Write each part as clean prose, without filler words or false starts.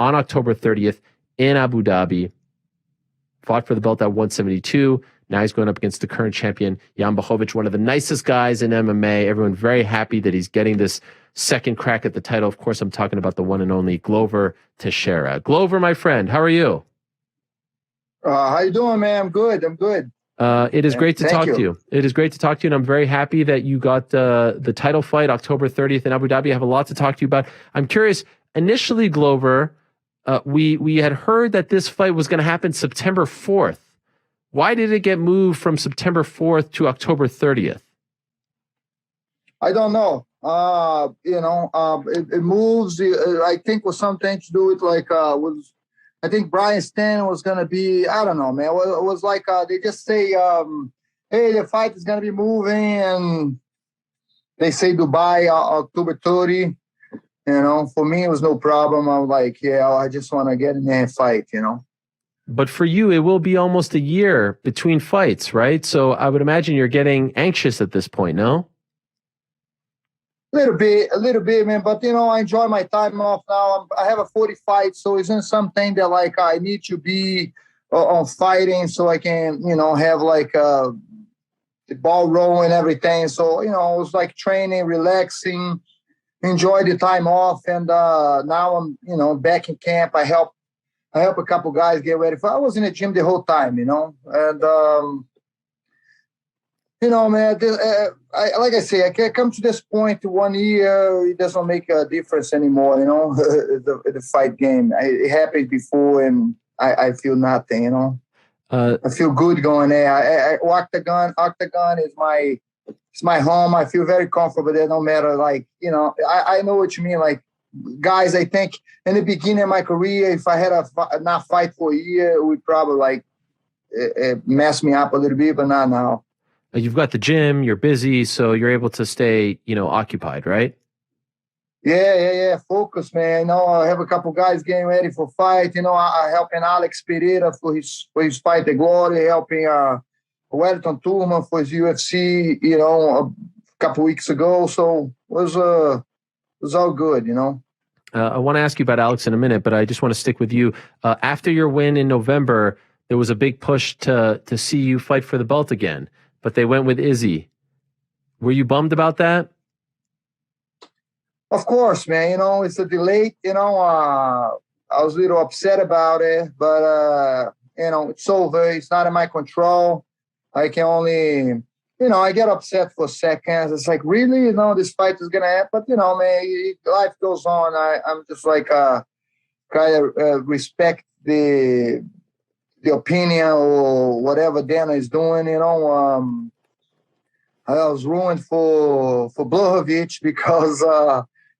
on October 30th in Abu Dhabi. Fought for the belt at 172. Now he's going up against the current champion, Jan Blachowicz, one of the nicest guys in MMA. Everyone very happy that he's getting this second crack at the title. Of course, I'm talking about the one and only Glover Teixeira. Glover, my friend, how are you? How you doing, man? I'm good. It is great to talk to you. It is great to talk to you, and I'm very happy that you got the title fight October 30th in Abu Dhabi. I have a lot to talk to you about. I'm curious, initially, Glover, we had heard that this fight was going to happen September 4th. Why did it get moved from September 4th to October 30th? I don't know. It moves. I think was something to do with I think Brian Stann was going to be, I don't know, man. It was like they just say, hey, the fight is going to be moving, and they say Dubai, October 30. For me, it was no problem. I'm like, yeah, I just want to get in there and fight, But for you, it will be almost a year between fights, right? So I would imagine you're getting anxious at this point, no? A little bit, man. But, I enjoy my time off now. I have a 40 fight, so it's not something that, I need to be on fighting so I can, have, the ball rolling and everything. So, it was like training, relaxing, enjoy the time off. And now I'm, back in camp. I help a couple guys get ready for. I was in the gym the whole time, and man. Like I say, I can't come to this point. 1 year, it doesn't make a difference anymore. The fight game. It happened before, and I feel nothing. I feel good going there. Octagon is my home. I feel very comfortable there. No matter I know what you mean. Guys, I think in the beginning of my career, if I had not fight for a year, it would probably mess me up a little bit, but not now. You've got the gym, you're busy, so you're able to stay, occupied, right? Yeah. Focus, man. I have a couple guys getting ready for fight. I helping Alex Pereira for his fight, The Glory, helping Wellington Turman for his UFC, a couple weeks ago. So it was all good, I want to ask you about Alex in a minute, but I just want to stick with you. After your win in November, there was a big push to see you fight for the belt again, but they went with Izzy. Were you bummed about that? Of course, man. It's a delay. I was a little upset about it, but it's over. It's not in my control. I can only, I get upset for seconds. It's like, really, this fight is gonna happen. But man, life goes on. I'm just kind of respect the opinion or whatever Dana is doing. I was ruined for Blachowicz because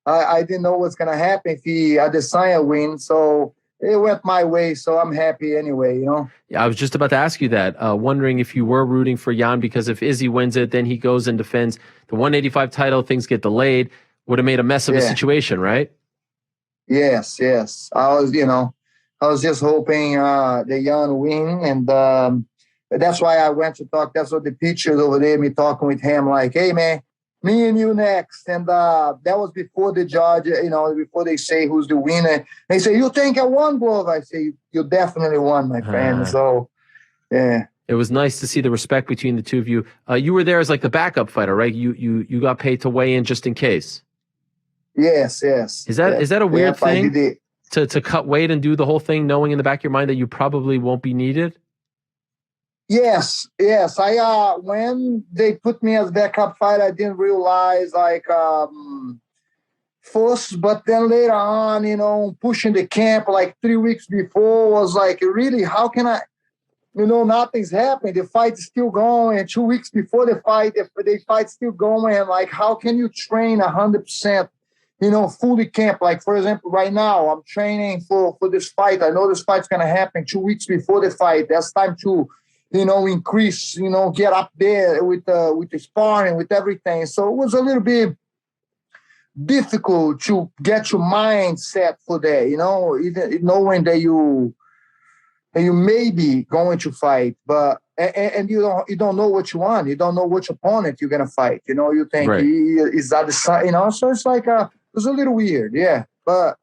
I didn't know what's gonna happen if he Adesanya wins. So it went my way, so I'm happy anyway, Yeah, I was just about to ask you that, wondering if you were rooting for Jan, because if Izzy wins it, then he goes and defends the 185 title, things get delayed, would have made a mess of a situation, right? Yes. I was just hoping the Jan win, and that's why I went to talk. That's what the pictures over there, me talking with him, like, hey, man, me and you next. And that was before the judge, before they say who's the winner. They say, you think I won, Glove? I say, you definitely won, my friend. So, yeah. It was nice to see the respect between the two of you. You were there as the backup fighter, right? You got paid to weigh in just in case. Yes. Is that a weird thing to cut weight and do the whole thing, knowing in the back of your mind that you probably won't be needed? Yes. I when they put me as backup fighter, I didn't realize first, but then later on, pushing the camp 3 weeks before was really, how can I? Nothing's happening. The fight is still going. And 2 weeks before the fight, the fight's still going. And how can you train 100%? Fully camp. For example, right now I'm training for this fight. I know this fight's gonna happen 2 weeks before the fight. That's time to increase, get up there with the sparring, with everything. So it was a little bit difficult to get your mind set for that, even knowing that you may be going to fight, but and you don't know what you want. You don't know which opponent you're gonna fight. You think right. Is that the side, so it's it was a little weird, yeah. But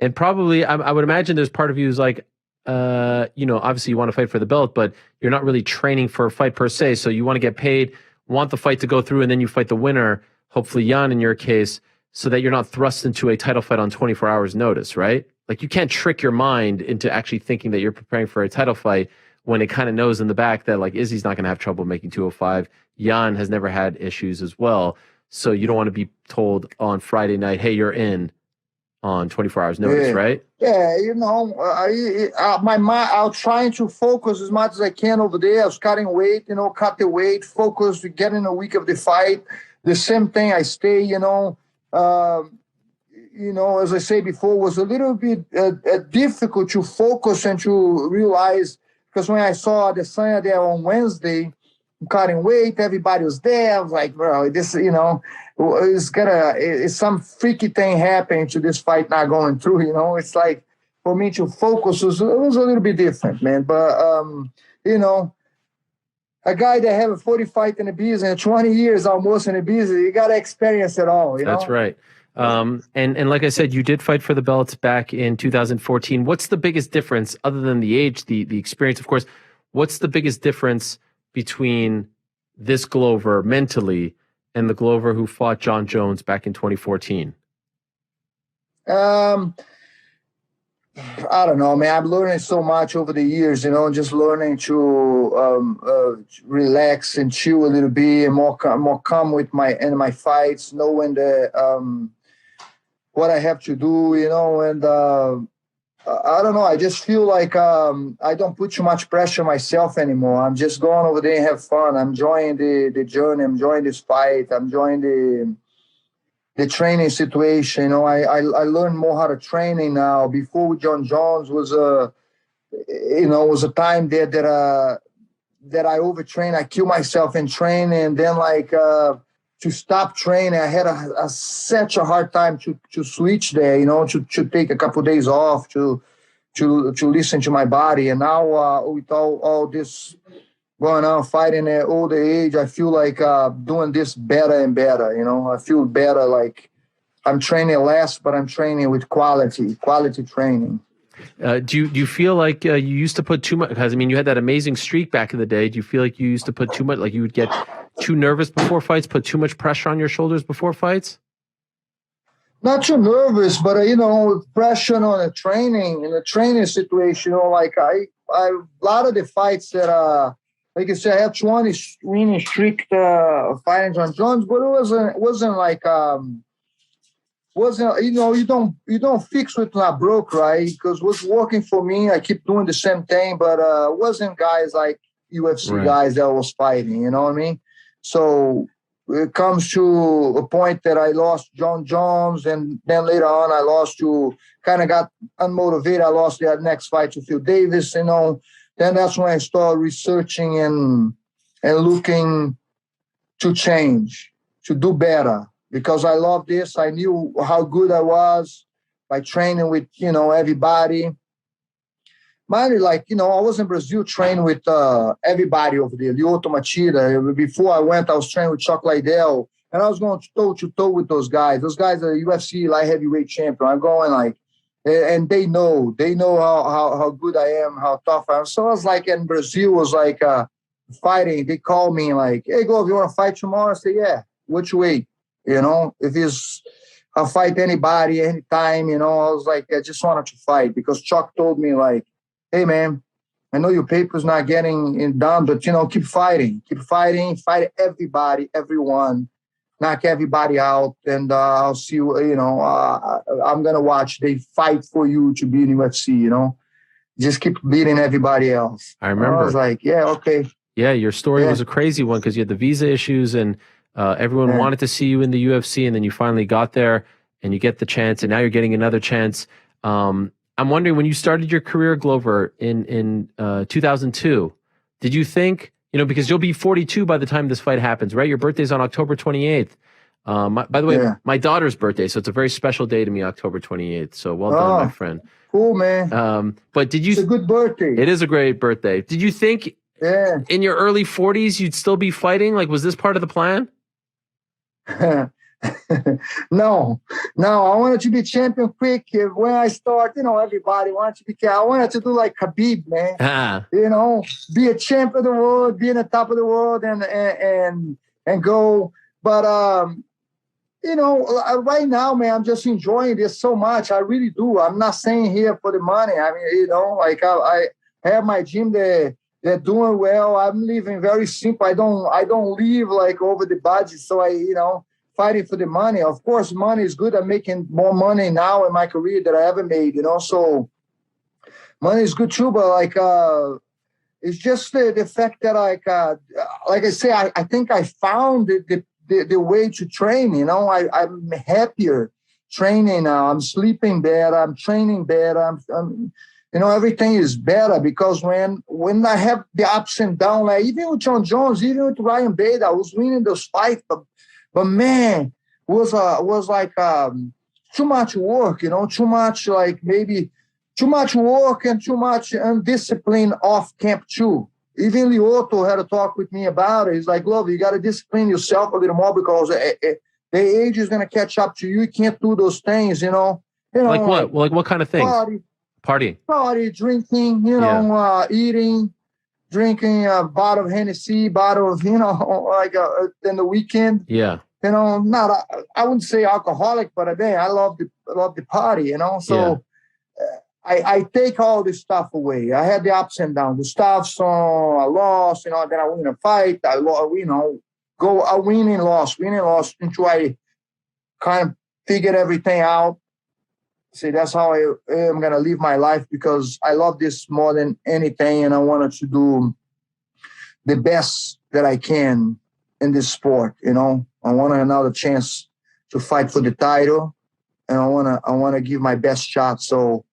And probably, I would imagine there's part of you who's like, obviously you want to fight for the belt, but you're not really training for a fight per se. So you want to get paid, want the fight to go through, and then you fight the winner, hopefully Jan in your case, so that you're not thrust into a title fight on 24 hours notice, right? Like you can't trick your mind into actually thinking that you're preparing for a title fight when it kind of knows in the back that like Izzy's not going to have trouble making 205. Jan has never had issues as well. So you don't want to be told on Friday night, hey, you're in on 24 hours notice, right? Yeah, my mind, I was trying to focus as much as I can over there. I was cutting weight, cut the weight, focus, getting a week of the fight. The same thing, I stay, as I say before, was a little bit difficult to focus and to realize, because when I saw Adesanya there on Wednesday, cutting weight, everybody was there. I was like, bro, this, it's some freaky thing happening to this fight not going through, It's like, for me to focus, it was a little bit different, man. But, a guy that have a 40 fight in the business and 20 years almost in the business, you got to experience it all, That's right. And like I said, you did fight for the belts back in 2014. What's the biggest difference, other than the age, the experience, of course, what's the biggest difference between this Glover mentally and the Glover who fought Jon Jones back in 2014? I don't know, man. I'm learning so much over the years, just learning to relax and chill a little bit, and more calm with my fights, knowing that what I have to do, and I don't know. I just feel like I don't put too much pressure on myself anymore. I'm just going over there and have fun. I'm enjoying the journey. I'm enjoying this fight. I'm enjoying the training situation. I learned more how to training now. Before with Jon Jones was a time there that I overtrained. I killed myself in training, and then to stop training, I had such a hard time to switch there. To take a couple of days off to listen to my body. And now with all this going on, fighting at older age, I feel like doing this better and better. I feel better, like I'm training less, but I'm training with quality training. Do you feel like you used to put too much? Because you had that amazing streak back in the day. Do you feel like you used to put too much? Like you would get too nervous before fights, put too much pressure on your shoulders before fights? Not too nervous, but pressure on the training situation. Like a lot of the fights that like I said, I had 20 winning streak fighting Jon Jones, but it wasn't like you don't fix what not broke, right? Because what's working for me, I keep doing the same thing, but wasn't guys like UFC guys that was fighting, you know what I mean? So it comes to a point that I lost Jon Jones, and then later on I kind of got unmotivated. I lost that next fight to Phil Davis, Then that's when I started researching and looking to change, to do better, because I love this. I knew how good I was by training with, everybody. Mind you, I was in Brazil training with everybody over there, Lyoto Machida. Before I went, I was training with Chuck Liddell, and I was going toe-to-toe with those guys. Those guys are UFC light heavyweight champion. I'm going and they know how good I am, how tough I am. So I was in Brazil, was fighting. They called me hey, go, you want to fight tomorrow? I say, yeah, which way? If I'll fight anybody, anytime, I was I just wanted to fight, because Chuck told me hey man, I know your paper's not getting done, but keep fighting, fight everybody, everyone. Knock everybody out, and I'll see you. I'm gonna watch. They fight for you to be in UFC. Just keep beating everybody else. I remember. I was yeah, okay. Yeah, your story was a crazy one, because you had the visa issues, and everyone wanted to see you in the UFC, and then you finally got there, and you get the chance, and now you're getting another chance. I'm wondering, when you started your career, Glover, in 2002, did you think? Because you'll be 42 by the time this fight happens, right? Your birthday's on October 28th. By the way, my daughter's birthday, so it's a very special day to me, October 28th. So well done, my friend. Cool, man. But did you? It's a good birthday. It is a great birthday. Did you think in your early 40s you'd still be fighting? Was this part of the plan? No, I wanted to be champion quick. When I start, everybody wants to be. I wanted to do like Khabib, man. Be a champ of the world, be in the top of the world, and go. But right now, man, I'm just enjoying this so much. I really do. I'm not saying here for the money. I mean, I have my gym there. They're doing well. I'm living very simple. I don't live like over the budget. So fighting for the money. Of course, money is good. I'm making more money now in my career than I ever made. So money is good too. But it's just the fact that like I say, I think I found the way to train. I'm happier training now. I'm sleeping better. I'm training better. Everything is better because when I have the ups and downs, like even with Jon Jones, even with Ryan Bader, I was winning those fights, but man, was like too much work, too much like maybe too much work and too much undiscipline off camp too. Even Lyoto had a talk with me about it. He's like, "Love, you got to discipline yourself a little more because the age is going to catch up to you. You can't do those things, Like what? Like what kind of things? Party, drinking, eating, drinking a bottle of Hennessy, bottle of, in the weekend. Yeah. I wouldn't say alcoholic, but I love the party, So I take all this stuff away. I had the ups and downs, the stuff. So I lost, then I win a fight. I win and lost until I kind of figured everything out. See, that's how I am going to live my life because I love this more than anything. And I wanted to do the best that I can in this sport. I want another chance to fight for the title. And I want to give my best shot. So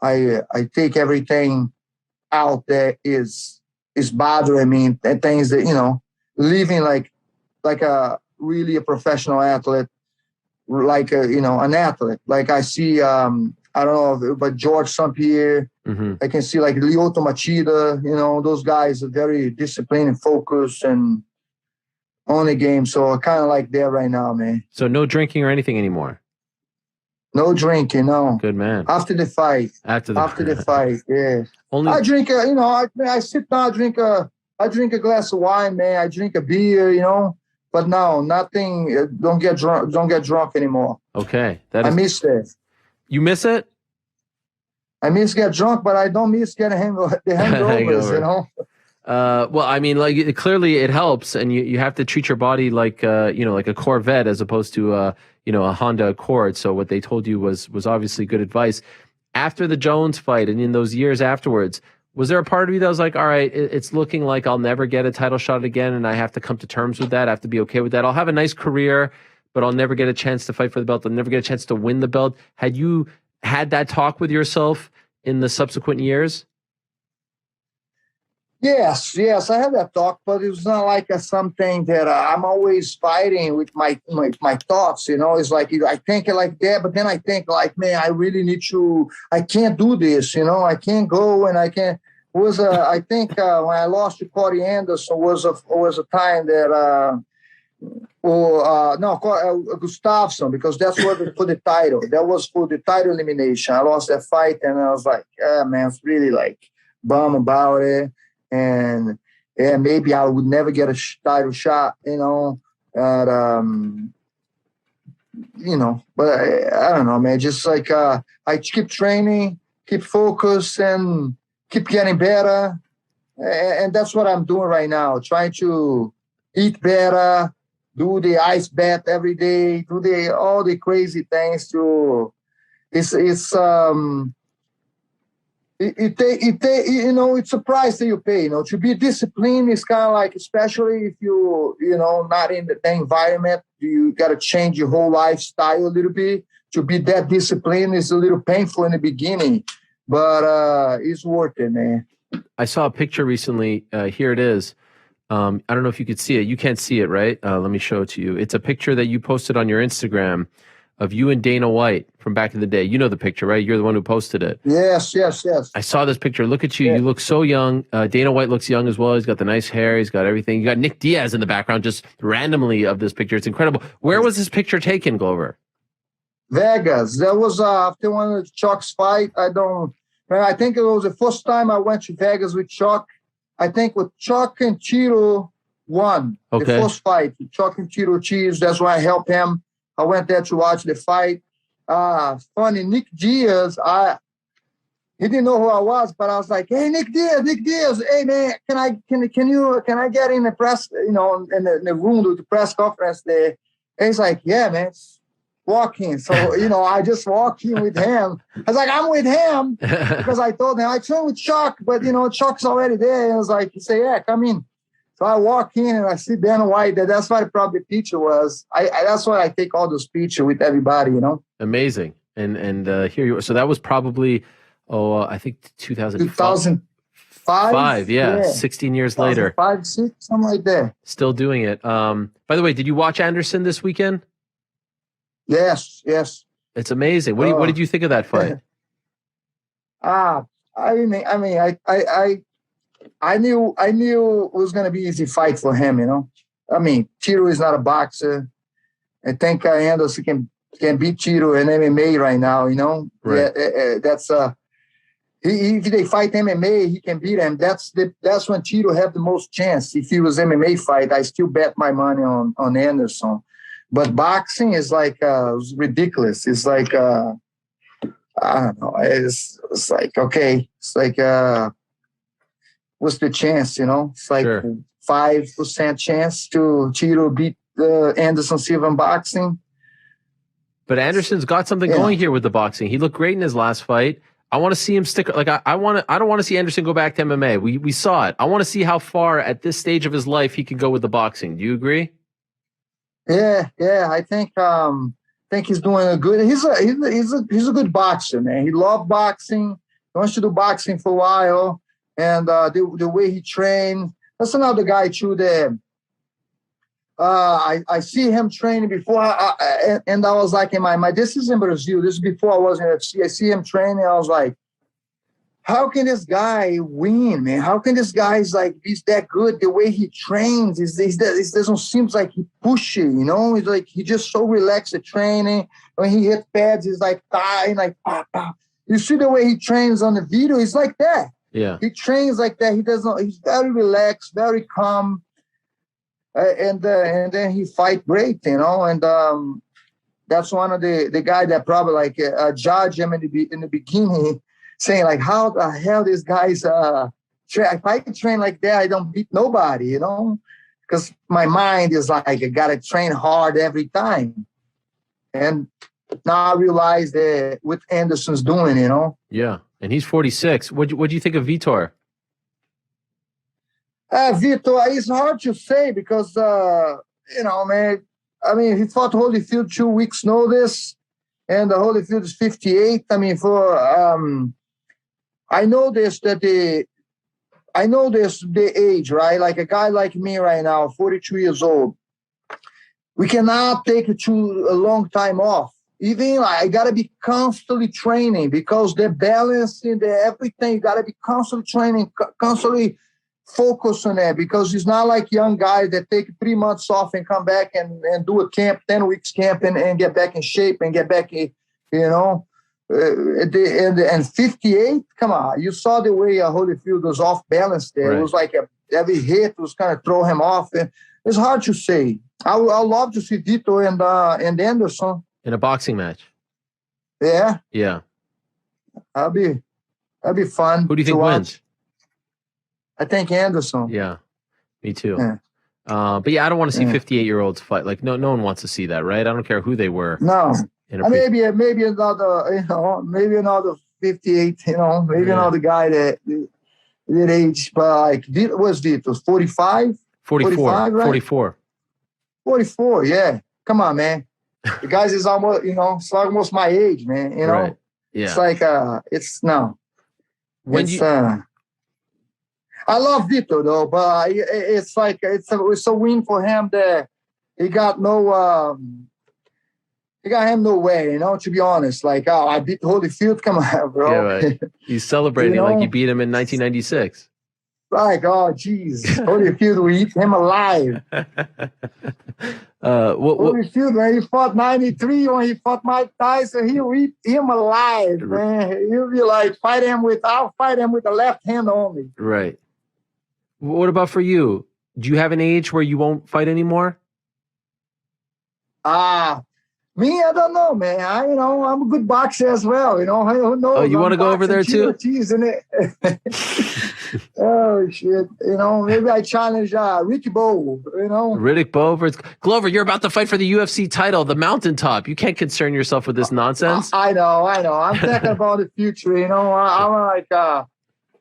I take everything out that is bothering me and things that, living like a really a professional athlete. Like an athlete, like I see, I don't know, but George St. Pierre, I can see like Lyoto Machida, those guys are very disciplined and focused and on the game. So I kind of like that right now, man. So no drinking or anything anymore? No drinking, no. Good man. After the fight. After the fight, yeah. I drink, I sit down, I drink a glass of wine, man. I drink a beer, But no, nothing. Don't get drunk anymore. Okay, I miss that. You miss it? I miss get drunk, but I don't miss getting the hangovers. Well, I mean, like clearly it helps, and you have to treat your body like like a Corvette as opposed to a Honda Accord. So what they told you was obviously good advice. After the Jones fight, and in those years afterwards, was there a part of you that was like, all right, it's looking like I'll never get a title shot again, and I have to come to terms with that. I have to be okay with that. I'll have a nice career, but I'll never get a chance to fight for the belt. I'll never get a chance to win the belt. Had you had that talk with yourself in the subsequent years? Yes, I had that talk, but it was not like something that I'm always fighting with my thoughts. It's like I think like that, but then I think like, man, I really need to. I can't do this. I can't go, and I can't. I think when I lost to Corey Anderson was a time that Gustafsson, because that's what for the title. That was for the title elimination. I lost that fight, and I was like, man, I was really like bummed about it. And maybe I would never get a title shot, but I don't know, man. Just like I keep training, keep focused, and keep getting better, and that's what I'm doing right now. Trying to eat better, do the ice bath every day, do all the crazy things. It's a price that you pay. To be disciplined is kind of like, especially if you not in the environment, you got to change your whole lifestyle a little bit. To be that disciplined is a little painful in the beginning, but it's worth it, man. I saw a picture recently. Here it is. I don't know if you could see it. You can't see it, right? Let me show it to you. It's a picture that you posted on your Instagram of you and Dana White from back in the day. You know the picture, right? You're the one who posted it. Yes. I saw this picture. Look at you. Yeah. You look so young. Dana White looks young as well. He's got the nice hair. He's got everything. You got Nick Diaz in the background just randomly of this picture. It's incredible. Where was this picture taken, Glover? Vegas. That was after one of Chuck's fight. I think it was the first time I went to Vegas with Chuck. I think with Chuck and Tito won the first fight. Chuck and Tito cheese. That's why I helped him. I went there to watch the fight. Funny, Nick Diaz, he didn't know who I was, but I was like, "Hey, Nick Diaz, hey man, can I get in the press, in the room with the press conference there?" And he's like, "Yeah, man, walk in." So I just walk in with him. I was like, "I'm with him," because I told him I trained with Chuck, but Chuck's already there. And I was like, he said, "Yeah, come in." So I walk in and I see Dana White. That's what probably the picture was. That's why I take all those pictures with everybody, Amazing. And here you are. So that was probably, I think 2005. 5, yeah. 16 years later. 5, 6, something like that. Still doing it. By the way, did you watch Anderson this weekend? Yes. It's amazing. What did you think of that fight? I knew it was going to be an easy fight for him, Tito is not a boxer. I think Anderson can beat Tito in MMA right now, Right. That's if they fight MMA, he can beat him. That's when Tito have the most chance. If it was MMA fight, I still bet my money on Anderson. But boxing is like ridiculous. It's like I don't know. It's like okay. It's like what's the chance? It's like 5% chance to Tito beat Anderson Silva in boxing. But Anderson's got something going here with the boxing. He looked great in his last fight. I want to see him stick. Like I don't want to see Anderson go back to MMA. We saw it. I want to see how far at this stage of his life he can go with the boxing. Do you agree? Yeah. I think he's doing a good. He's a good boxer, man. He loves boxing. He wants to do boxing for a while, and the way he trained. That's another guy too. That I see him training before, and I was like, in my mind, this is in Brazil. This is before I was in UFC. I see him training. I was like, how can this guy win, man? How can this guy he's that good? The way he trains, it doesn't seem like he pushy, He's like, he just so relaxed at training. When he hit pads, he's like, like, pop, pop. You see the way he trains on the video? He's like that. Yeah. He trains like that. He's very relaxed, very calm. And then he fight great, and that's one of the guy that probably judge him in the beginning, saying like, how the hell these guys if I train like that, I don't beat nobody, because my mind is like, I gotta train hard every time, and now I realize that what Anderson's doing, Yeah, and he's 46. What do you think of Vitor? Vitor, it's hard to say because, man, he fought Holyfield 2 weeks notice, and the Holyfield is 58. I know the age, right? Like a guy like me right now, 42 years old, we cannot take a long time off. Even I got to be constantly training because the balance in everything, you got to be constantly training, constantly focus on that, because it's not like young guys that take 3 months off and come back and do a camp, 10 weeks camp and get back in shape and get back in, and 58, come on, you saw the way Holyfield was off balance there. Right. It was like every hit was kind of throw him off. And it's hard to say. I would love to see Vitor and Anderson in a boxing match. Yeah. That'd be fun. Who do you think wins? I think Anderson. Yeah, me too. Yeah. But I don't want to see 58-year-olds fight. Like no one wants to see that, right? I don't care who they were. No. Maybe another 58. Maybe another guy that age. But what's Vitor? 45. 44. Right? 44. 44. Yeah. Come on, man. The guys is almost, it's almost my age, man. Right. Yeah. It's like it's no. I love Vitor though, but it's like it's a win for him that he got no you got him no way, you know, to be honest. Like, oh, I beat Holyfield. Come on, bro. Yeah, right. He's celebrating You know? like you beat him in 1996. Like, oh, geez. Holyfield, we eat him alive. Holyfield, when he fought 93, when he fought Mike Tyson, he'll eat him alive, man. He'll be like, I'll fight him with the left hand only. Right. What about for you? Do you have an age where you won't fight anymore? Me, I don't know, man. I'm a good boxer as well. You know, who knows? Oh, you want to go over there too? Isn't it? Oh shit! You know, maybe I challenge Ricky Bowe. You know, Riddick Bowe. Glover, you're about to fight for the UFC title, the mountaintop. You can't concern yourself with this nonsense. I know. I'm thinking about the future. You know, I'm like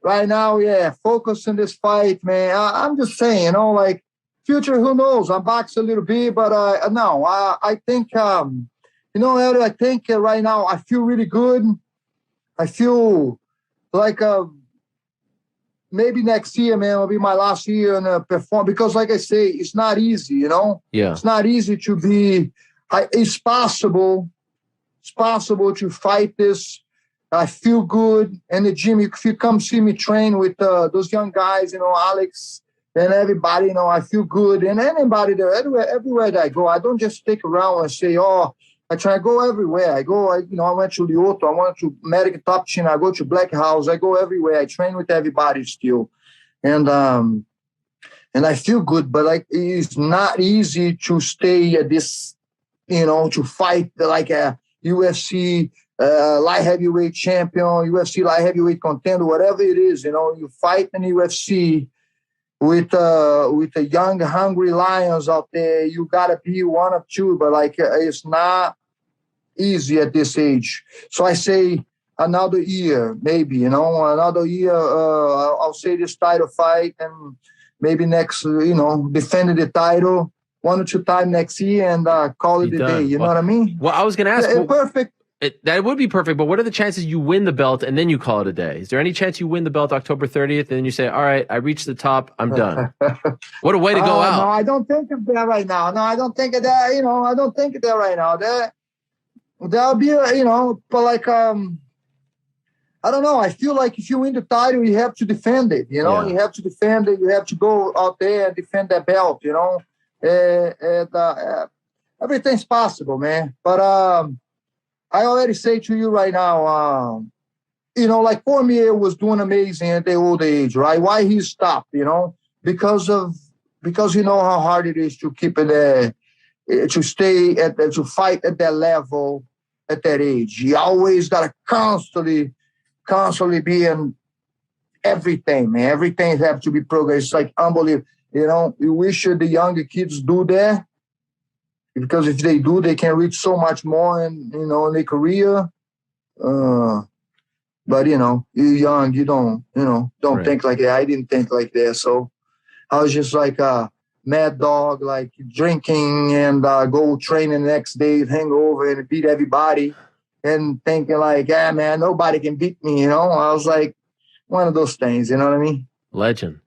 right now, focus on this fight, man. I'm just saying, you know, like. Future, who knows? I box a little bit, but no, I think, you know, Elliot, I think right now I feel really good. I feel like maybe next year, man, will be my last year and perform because, like I say, it's not easy, you know? Yeah. It's not easy to be, it's possible to fight this. I feel good. And the gym, if you come see me train with those young guys, you know, Alex, and everybody, you know, I feel good. And anybody there, everywhere that I go, I don't just stick around and say, oh, I try to go everywhere. I went to Lyoto, I went to American Top Team, I go to Black House, I go everywhere. I train with everybody still. And I feel good, but like, it's not easy to stay at this, you know, to fight like a UFC light heavyweight champion, UFC light heavyweight contender, whatever it is, you know, you fight in UFC, with the young, hungry lions out there, you gotta be one of two. But like, it's not easy at this age. So I say another year, maybe. You know, another year. I'll say this title fight, and maybe next, you know, defending the title 1 or 2 times next year, and call it a day. You know what I mean? Well, I was gonna ask. Perfect. That would be perfect, but what are the chances you win the belt and then you call it a day? Is there any chance you win the belt October 30th and then you say, all right, I reached the top, I'm done? What a way to go out. No, I don't think of that right now. No, I don't think of that. You know, I don't think of that right now. That'll be, you know, but like, I don't know. I feel like if you win the title, you have to defend it. You know, You have to defend it. You have to go out there and defend that belt, you know. Everything's possible, man. But, I already say to you right now, you know, like Cormier was doing amazing at the old age, right? Why he stopped, you know? Because you know how hard it is to keep it there, to stay to fight at that level at that age. You always gotta constantly be in everything, man. Everything have to be progress. It's like unbelievable. You know, you wish the younger kids do that. Because if they do, they can reach so much more in their career. But you know, you're young, you don't right. Think like that. I didn't think like that. So I was just like a mad dog, like drinking and go training the next day, hangover and beat everybody, and thinking like, yeah, man, nobody can beat me. You know, I was like one of those things. You know what I mean? Legend.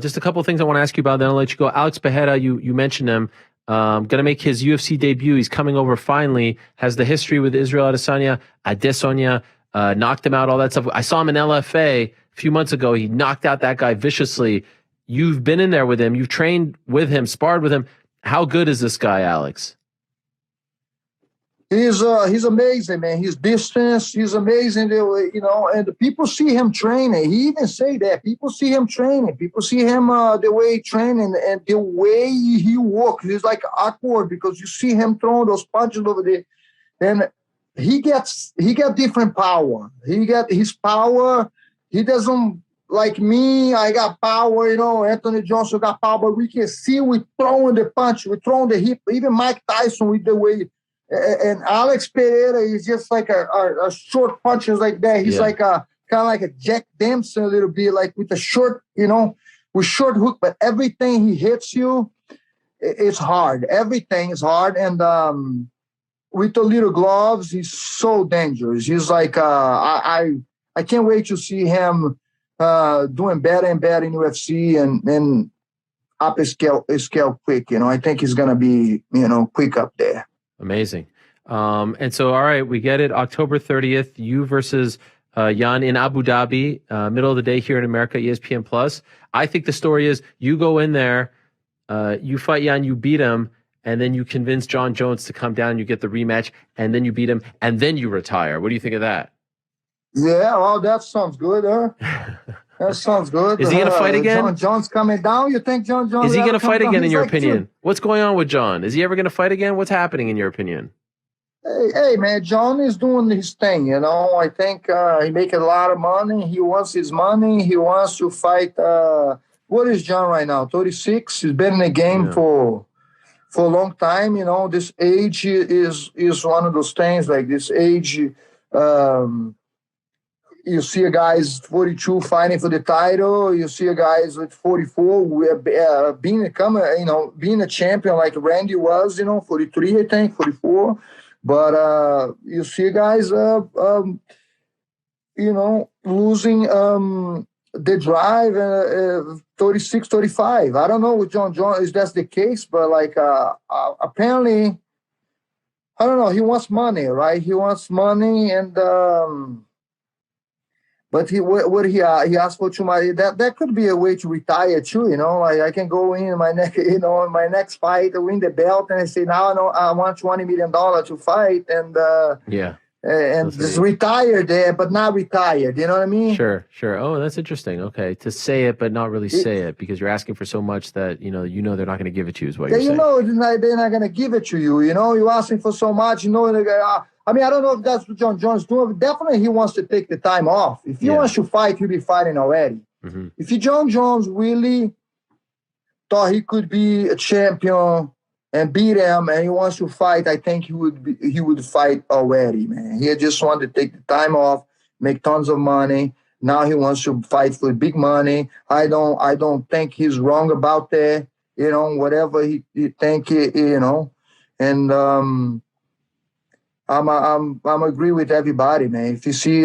Just a couple of things I want to ask you about. Then I'll let you go. Alex Pereira, you mentioned him. Going to make his UFC debut. He's coming over finally. Has the history with Israel Adesanya, knocked him out, all that stuff. I saw him in LFA a few months ago. He knocked out that guy viciously. You've been in there with him. You've trained with him, sparred with him. How good is this guy, Alex? He's amazing, man. His distance, he's amazing. You know, and the people see him training. He even say that people see him training. People see him the way he training and the way he walks. He's like awkward because you see him throwing those punches over there, and he gets different power. He got his power. He doesn't like me. I got power. You know, Anthony Johnson got power, but we can see we throwing the punch, we throwing the hip. Even Mike Tyson with the way. And Alex Pereira is just like a short punches like that. He's like a kind of like a Jack Dempsey a little bit, like with a short, you know, with short hook. But everything he hits you, it's hard. Everything is hard. And with the little gloves, he's so dangerous. He's like I can't wait to see him doing better and better in UFC and up his scale quick. You know, I think he's gonna be quick up there. Amazing. And so, all right, we get it. October 30th, you versus Jan in Abu Dhabi, middle of the day here in America, ESPN Plus. I think the story is you go in there, you fight Jan, you beat him, and then you convince Jon Jones to come down, you get the rematch, and then you beat him, and then you retire. What do you think of that? Yeah, well, that sounds good, huh? That sounds good. Is he going to fight again? Jon Jones coming down? You think Jon Jones is he going to fight again, in your like opinion? What's going on with Jon? Is he ever going to fight again? What's happening, in your opinion? Hey, man, Jon is doing his thing, you know. I think he makes a lot of money. He wants his money. He wants to fight. What is Jon right now? 36. He's been in the game for a long time, you know. This age is one of those things, like this age. You see a guys 42 fighting for the title. You see a guys with 44 being a champion like Randy was, you know, 43, I think, 44. But you see guys, losing the drive 36, 35. I don't know with Jon Jones if that's the case, but like apparently, I don't know. He wants money, right? He wants money, and but he asked for too much. That could be a way to retire too. You know, like I can go in my next fight, win the belt, and I say now I want $20 million to fight, and just retire there, but not retired. You know what I mean? Sure. Oh, that's interesting. Okay, to say it but not really say it because you're asking for so much that you know they're not going to give it to you. Is what you're saying? You know, they're not going to give it to you. You know, you're asking for so much. You know, I mean, I don't know if that's what Jon Jones is doing. Definitely, he wants to take the time off. If he wants to fight, he'll be fighting already. Mm-hmm. If Jon Jones really thought he could be a champion and beat him, and he wants to fight, I think he would fight already, man. He just wanted to take the time off, make tons of money. Now he wants to fight for big money. I don't think he's wrong about that. You know, whatever he think, you know, and I'm agree with everybody, man. If you see,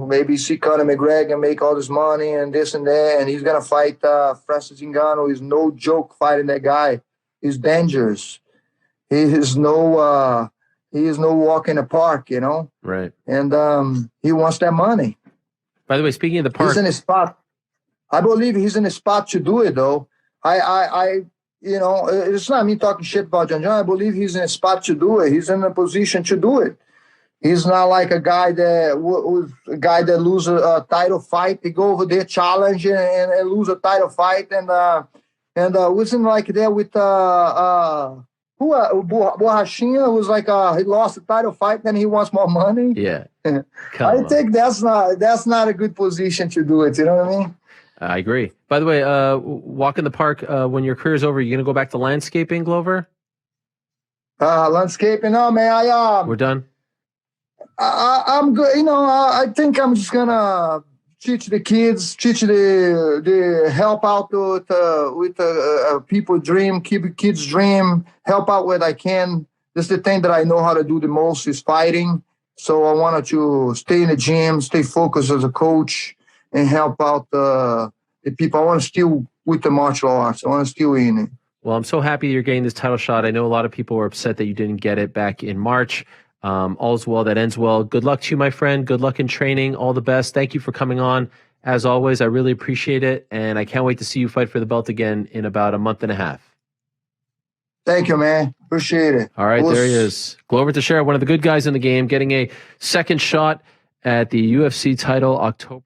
maybe see Conor McGregor make all this money and this and that, and he's gonna fight Francis Ngannou. He's no joke fighting that guy. He's dangerous. He is no walk in the park, you know. Right. And he wants that money. By the way, speaking of the park, he's in a spot. I believe he's in a spot to do it, though. You know, it's not me talking shit about Jon Jones. I believe he's in a spot to do it. He's in a position to do it. He's not like a guy that lose a title fight. They go over there, challenge and lose a title fight, and wasn't like that with Borrachinha, who's like he lost the title fight, then he wants more money. Yeah, I think that's not a good position to do it. You know what I mean? I agree. By the way, walk in the park, when your career's over, you're going to go back to landscaping, Glover? Landscaping? No, man. We're done? I'm good. You know, I think I'm just going to teach the kids, the help out with people dream, keep kids dream, help out where I can. That's the thing that I know how to do the most is fighting. So I wanted to stay in the gym, stay focused as a coach, and help out the people. I want to still with the martial arts. I want to still in it. Well, I'm so happy you're getting this title shot. I know a lot of people were upset that you didn't get it back in March. All's well that ends well. Good luck to you, my friend. Good luck in training. All the best. Thank you for coming on. As always, I really appreciate it. And I can't wait to see you fight for the belt again in about a month and a half. Thank you, man. Appreciate it. All right, there he is. Glover Teixeira, one of the good guys in the game, getting a second shot at the UFC title October.